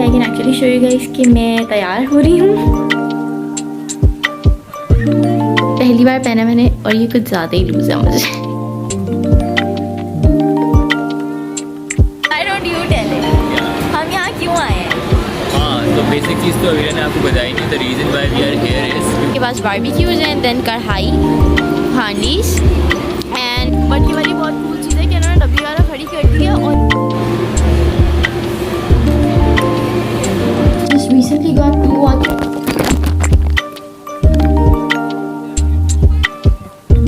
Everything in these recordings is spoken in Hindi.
I can actually show you guys कि मैं तैयार हो रही हूँ। पहली बार पहना मैंने और ये कुछ ज़्यादा ही लूज है मुझे। I don't you tell it. हम यहाँ क्यों आए हैं? हाँ, तो बेसिक चीज़ तो अभी ने आपको बताई नहीं। The reason why we are here is के पास बारबेक्यूज हैं, देन कढ़ाई, हांडीज एंड बट ये वाली बहुत कूल चीज़ है कि उन्होंने डब्बी वाला खड़ी कर दिया और just recently got to watch.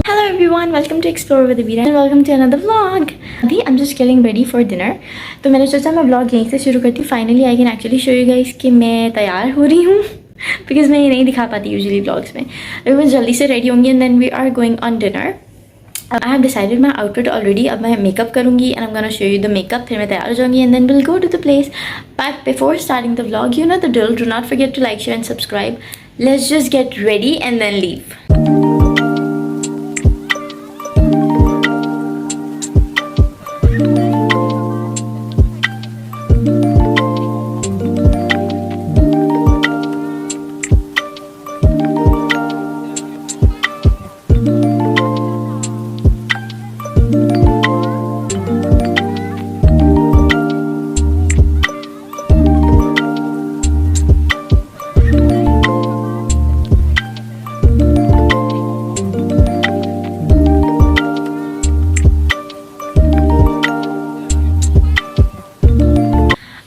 Hello everyone, welcome to Explore with Abira and welcome to another vlog. अभी I'm just getting ready for dinner. तो मैंने सोचा मैं vlog यहीं से शुरू करती हूँ. Finally I can actually show you guys कि मैं तैयार हो रही हूँ because मैं ये नहीं दिखा पाती usually vlogs में. अभी मैं जल्दी से ready होंगी and then we are going on dinner. I have decided my outfit already. अब मैं makeup करूँगी and I'm gonna show you the makeup. फिर मैं तैयार हो जाऊँगी and then we'll go to the place. But before starting the vlog, you know the drill. Do not forget to like, share and subscribe. Let's just get ready and then leave.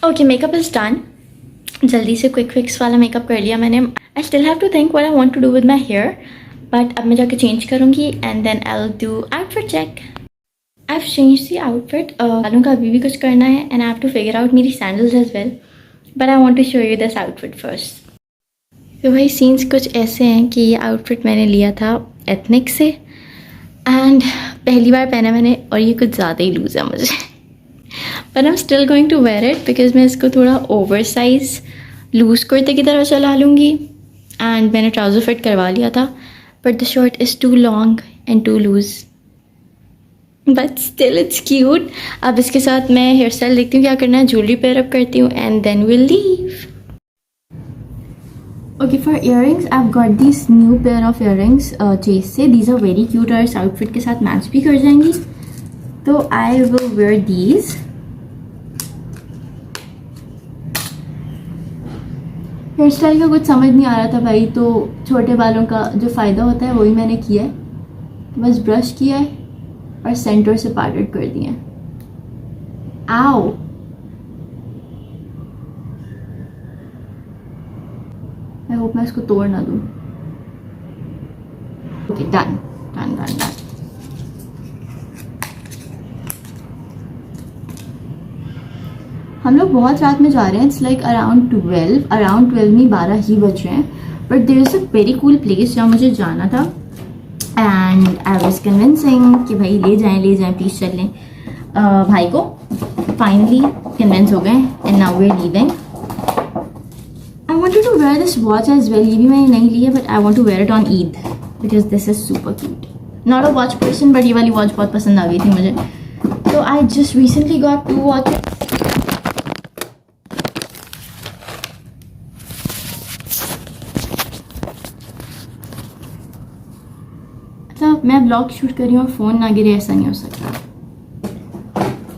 Okay, makeup is done. जल्दी से क्विक फिक्स वाला मेकअप कर लिया मैंने. I still have to think what I want to do with my hair, but अब मैं जाके चेंज करूँगी and then I will do outfit check. I have change the outfit. बालों का अभी भी कुछ करना है and I have to figure out मेरी sandals as well, but I want to show you this outfit first. तो भाई सीन्स कुछ ऐसे हैं कि ये आउटफिट मैंने लिया था एथनिक से एंड पहली बार पहना मैंने और ये कुछ ज़्यादा ही लूज़ है मुझे. But I am still going to wear it because मैं इसको थोड़ा ओवर साइज लूज़ कुर्ते की तरह चला लूँगी एंड मैंने ट्राउज़र फिट करवा लिया था, but the shirt is too long and too loose, but still it's cute. अब इसके साथ मैं हेयर स्टाइल देखती हूँ क्या करना है. ज्वेलरी पेयर अप करती हूँ and then will leave. Okay, for earrings I have got this new pair of earrings चेस से. दीज आर वेरी क्यूट और इस आउटफिट के साथ मैच भी कर जाएंगी. तो I will wear these. Hairstyle का कुछ समझ नहीं आ रहा था भाई, तो छोटे बालों का जो फ़ायदा होता है वही मैंने किया है. बस ब्रश किया है और सेंटर से पार्टेड कर दिए. आओ, आई होप मैं इसको तोड़ ना दूँ. Okay, done done done done. हम लोग बहुत रात में जा रहे हैं. इट्स लाइक अराउंड 12 नहीं 12 ही बज रहे हैं. But there is a very cool place जहाँ मुझे जाना था एंड आई वॉज कन्विंसिंग कि भाई ले जाएं प्लीज़ चल लें. भाई को फाइनली कन्विंस हो गए and now we are leaving. I wanted to wear this watch as well. ये भी मैंने नहीं ली है but I want to wear it on Eid because this is super cute. Not a watch person but ये वाली वॉच बहुत पसंद आ गई थी मुझे. तो I just recently got 2 watches. मतलब मैं ब्लॉग शूट कर रही हूँ और फ़ोन ना गिरे, ऐसा नहीं हो सकता.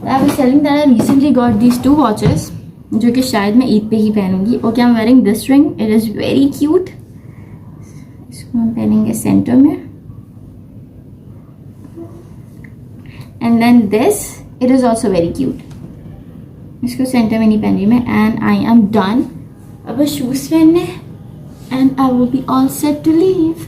I was telling that I recently got these 2 watches जो कि शायद मैं ईद पे ही पहनूंगी. Okay, I am wearing this ring. It is very cute. इसको हम पहनेंगे सेंटर में and then this. It is also very cute. इसको सेंटर में नहीं पहन रही मैं एंड आई एम डन. अब शूज़ पहनने and I will be all set to leave.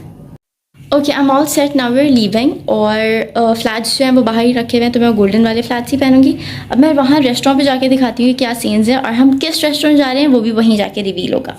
Okay, I am all set. Now we are leaving. और फ्लैट्स जो हैं वो बाहर ही रखे हुए हैं तो मैं गोल्डन वाले फ्लैट्स ही पहनूंगी. अब मैं वहाँ रेस्टोरेंट पे जाके दिखाती हूँ क्या सीन्स हैं और हम किस रेस्टोरेंट जा रहे हैं वो भी वहीं जाके रिवील होगा.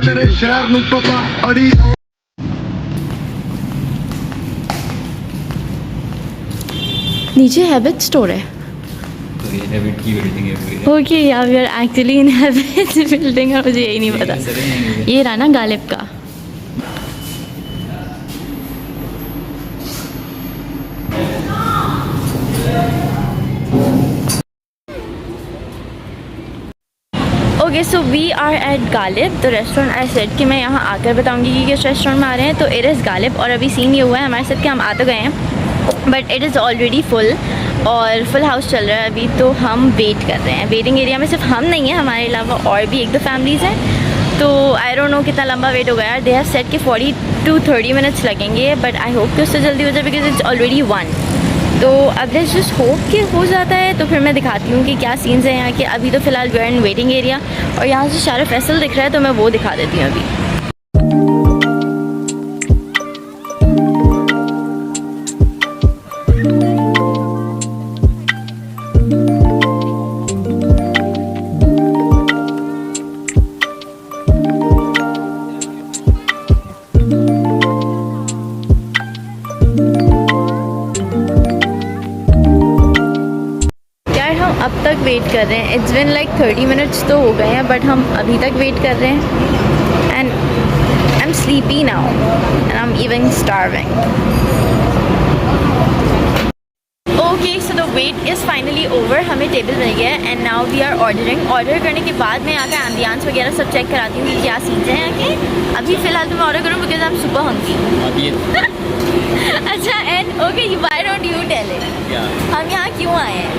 तेरे शहर नूं पता अड़ी नीचे हैबिट स्टोर है। तो ये हैबिट की बिल्डिंग है। ओके या we are actually in habit building है, मुझे यही नहीं पता। ये रहा ना गालिब का। Okay so we are at Ghalib. तो रेस्टोरेंट आई सेड कि मैं यहाँ आकर बताऊँगी कि किस रेस्टोरेंट में आ रहे हैं। तो इट इज़ गालिब और अभी सीन ये हुआ है हमारे साथ कि हम आ तो गए हैं but it is already full और फुल हाउस चल रहा है अभी। तो हम वेट कर रहे हैं। वेटिंग एरिया में सिर्फ हम नहीं हैं, हमारे अलावा और भी एक दो फैमिलीज़ हैं। तो आई डोंट नो कितना लंबा वेट हो गया। दे हैव सेट कि 40 to 30 मिनट्स लगेंगे बट आई होप कि उससे जल्दी हो जाए बिकॉज इट्स ऑलरेडी 1। तो अब लेट्स जस्ट होप कि हो जाता है। तो फिर मैं दिखाती हूँ कि क्या सीन्स हैं यहाँ के। अभी तो फ़िलहाल we are in waiting area और यहाँ से शारा फैसल दिख रहा है तो मैं वो दिखा देती हूँ अभी। अब तक वेट कर रहे हैं। इट्स बिन लाइक 30 मिनट्स तो हो गए हैं बट हम अभी तक वेट कर रहे हैं and I am sleepy now and I am even starving. Okay so the wait is finally over. हमें टेबल मिल गया है and now we are ordering. Order करने के बाद मैं यहाँ का एम्बियंस वगैरह सब चेक कराती हूँ कि क्या सीन्स हैं यहाँ के। अभी फ़िलहाल तो मैं ऑर्डर करूँ because I am super hungry. अच्छा and okay why don't you tell it हम यहाँ क्यों आए हैं?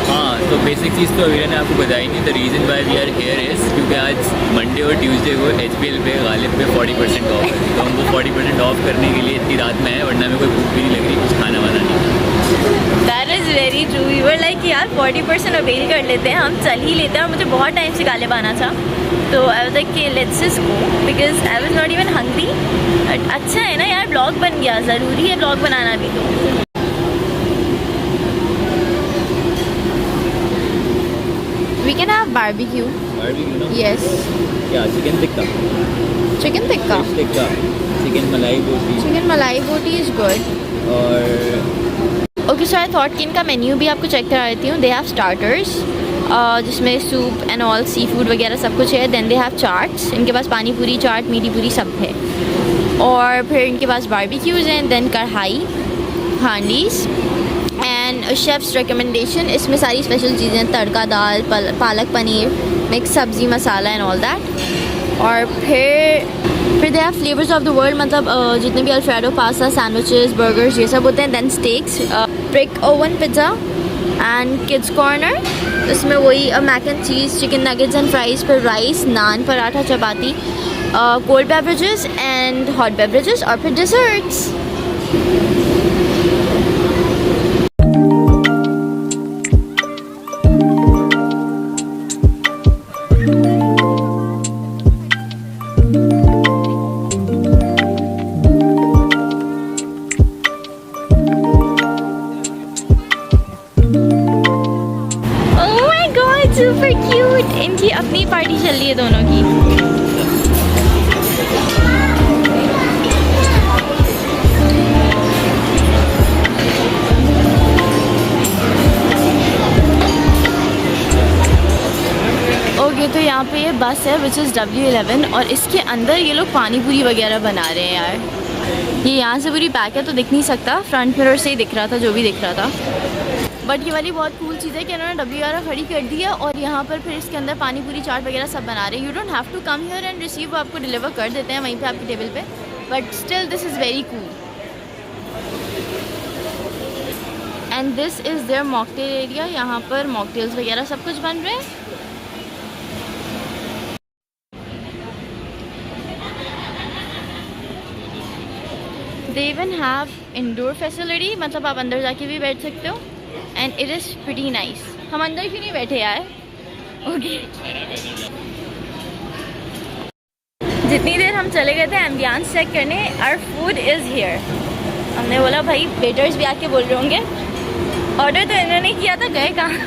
हाँ तो बेसिक चीज़ तो अभी ने आपको बताई नहीं। The reason why we are here is क्योंकि आज मंडे और ट्यूसडे को HPL पे गालिब पे 40% ऑफ है। तो हमको 40% ऑफ करने के लिए इतनी रात में है, वरना हमें कोई भूख भी नहीं लग रही कुछ खाना वाना नहीं। That is very true. We were like यार 40% अवेल कर लेते हैं, हम चल ही लेते हैं। और मुझे बहुत टाइम से गालिब आना था तो आई वाज लाइक कि let's just go because I was not even hungry. अच्छा है ना यार, ब्लॉग बन गया। ज़रूरी है ब्लॉग बनाना भी। तो we can have barbecue. Barbecue ना? Yes. क्या chicken tikka? Chicken tikka. Fish tikka, chicken मलाई बोटी Chicken malai boti is good. और Okay, so I thought कि इनका मेन्यू भी आपको चेक करा देती हूँ। They have starters जिसमें soup and all seafood वगैरह सब कुछ है। Then they have chaats. इनके पास पानी पूरी चाट मीठी पूरी सब है। और फिर इनके पास बारबेक्यूज़ हैं। देन कढ़ाई हांडीज़ एंड शेफ़्स रिकमेंडेशन। इसमें सारी स्पेशल चीज़ें तड़का दाल पालक पनीर मिक्स सब्ज़ी मसाला एंड ऑल दैट। और फिर they have flavours of the world, मतलब जितने भी अल्फ्रेडो पास्ता सैंडविचेस बर्गर्स ये सब होते हैं। Then steaks brick oven pizza and kids corner. इसमें वही mac and cheese chicken nuggets and fries, फिर rice naan paratha chapati, cold beverages and hot beverages और फिर डिज़र्ट्स। Super cute. इनकी अपनी पार्टी चल रही है दोनों की। ओके तो यहाँ पे ये बस है विच इज़ W11 और इसके अंदर ये लोग पानी पूरी वगैरह बना रहे हैं यार। ये यहाँ से पूरी पैक है तो दिख नहीं सकता, फ्रंट मिरर से ही दिख रहा था जो भी दिख रहा था। बट ये वाली बहुत कूल चीज़ है कि इन्होंने W11 खड़ी कर दी है और यहाँ पर फिर इसके अंदर पानी पूरी चाट वगैरह सब बना रहे हैं। You don't have to come here and receive, वो आपको डिलीवर कर देते हैं वहीं पे आपकी टेबल पे। But still this is very cool and this is their mocktail area. यहाँ पर मॉकटेल्स वगैरह सब कुछ बन रहे हैं। They even have indoor facility, मतलब आप अंदर जाके भी बैठ सकते हो and it is pretty nice. हम अंदर क्यों नहीं बैठे यार? ओके जितनी देर हम चले गए थे एम्बियंस चेक करने, आवर फूड इज़ हियर। हमने बोला भाई वेटर्स भी आके बोल रहे होंगे ऑर्डर तो इन्होंने किया था, गए कहाँ?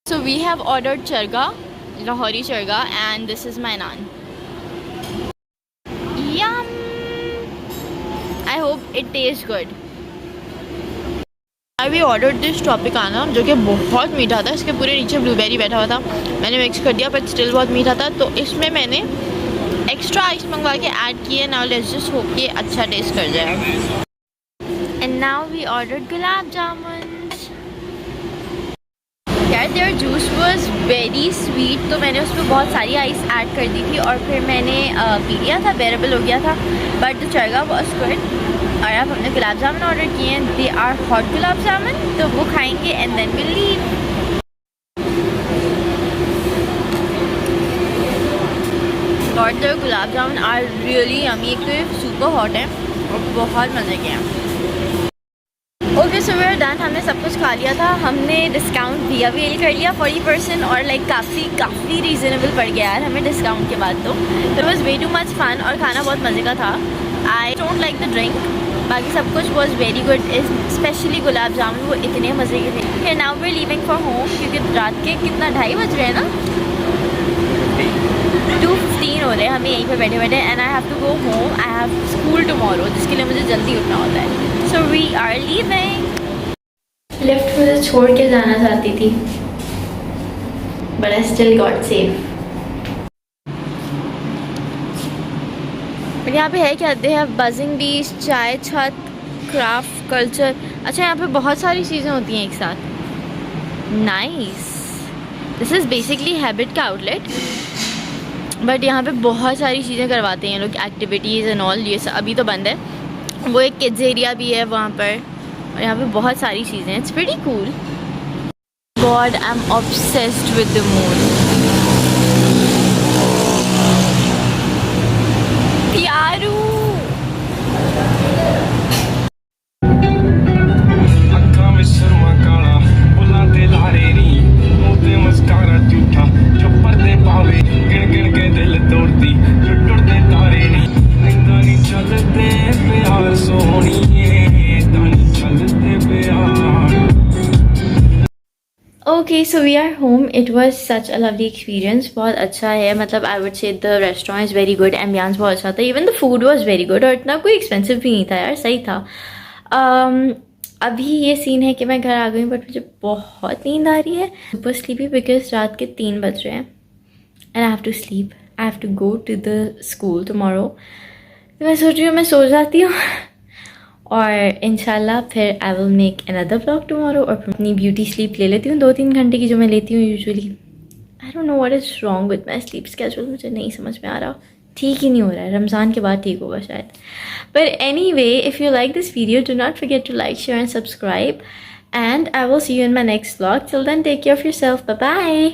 So we have ordered charga, Lahori charga and this is my naan. It taste good. I we order this Tropicana जो कि बहुत मीठा था, इसके पूरे नीचे ब्लूबेरी बैठा हुआ था, मैंने मिक्स कर दिया बट स्टिल बहुत मीठा था, तो इसमें मैंने एक्स्ट्रा आइस मंगवा के ऐड किए। नाउ लेट्स जस्ट होप कि अच्छा टेस्ट कर जाए। And now we ordered gulab jamun. यार their juice was very sweet, तो मैंने उसमें बहुत सारी आइस ऐड कर दी थी और फिर मैंने पी लिया था, बेरेबल हो गया था, but the chargha was good. और अब हमने गुलाब जामुन ऑर्डर किए हैं, they are hot gulab jamun, तो वो खाएंगे एंड देन विल लीव। और the gulab jamun are really yummy, एक तो सुपर हॉट है और बहुत मज़े के हैं। Okay so we are done, हमने सब कुछ खा लिया था, हमने डिस्काउंट भी अवेल कर लिया 40% और लाइक काफ़ी रीज़नेबल पड़ गया यार हमें डिस्काउंट के बाद। तो it was way too much fun और खाना बहुत मज़े का था। I don't like the drink, बाकी सब कुछ was very good, specially gulab jamun वो इतने मज़े के थे। फिर now we are leaving for home क्योंकि रात के कितना 2:30 बज रहे हैं ना, 2:15 हो रहे हैं हमें यहीं पे बैठे बैठे। And I have to go home, I have school tomorrow, जिसके लिए मुझे जल्दी उठना होता है। So we are leaving. Lift मुझे छोड़ के जाना चाहती थी but I still got safe. यहाँ पे है क्या, दे हैव बजिंग बीच, चाय छत, क्राफ्ट कल्चर। अच्छा यहाँ पे बहुत सारी चीज़ें होती हैं एक साथ। Nice, this is basically habit का आउटलेट, बट यहाँ पे बहुत सारी चीज़ें करवाते हैं लोग, एक्टिविटीज़ एंड ऑल। ये सब अभी तो बंद है, वो एक किड्स एरिया भी है वहाँ पर, और यहाँ पे बहुत सारी चीज़ें, it's pretty cool. God I am obsessed with the moon. Pyaru अखा में सुरमा काला बुला ते लारे नी मोते मस्कारा झूठा चप्पर दे पावे गिण गिण के दिल तोड़ती टुटते तारे नी निंदा नी चलते प्यार सोहणीए तानी चलते प्यार। Okay so we are home, it was such a lovely experience, बहुत अच्छा है। मतलब I would say the restaurant is very good, ambience बहुत अच्छा था, even the food was very good, और इतना कोई एक्सपेंसिव भी नहीं था यार, सही था। अभी ये सीन है कि मैं घर आ गई हूँ बट मुझे बहुत नींद आ रही है, सुपर स्लीपी, बिकॉज रात के 3 बज रहे हैं and I have to sleep, I have to go to the school tomorrow. तो मैं सोच रही हूँ मैं सो जाती हूँ और इंशाल्लाह फिर I will make another vlog tomorrow, और अपनी ब्यूटी स्लीप ले लेती हूँ 2-3 घंटे की जो मैं लेती हूँ usually. I don't know what is wrong with my sleep schedule, मुझे नहीं समझ में आ रहा, ठीक ही नहीं हो रहा है, रमज़ान के बाद ठीक होगा शायद। पर anyway, if you like this video do not forget to like, share and subscribe, and I will see you in my next vlog. Till then take care of yourself, bye bye.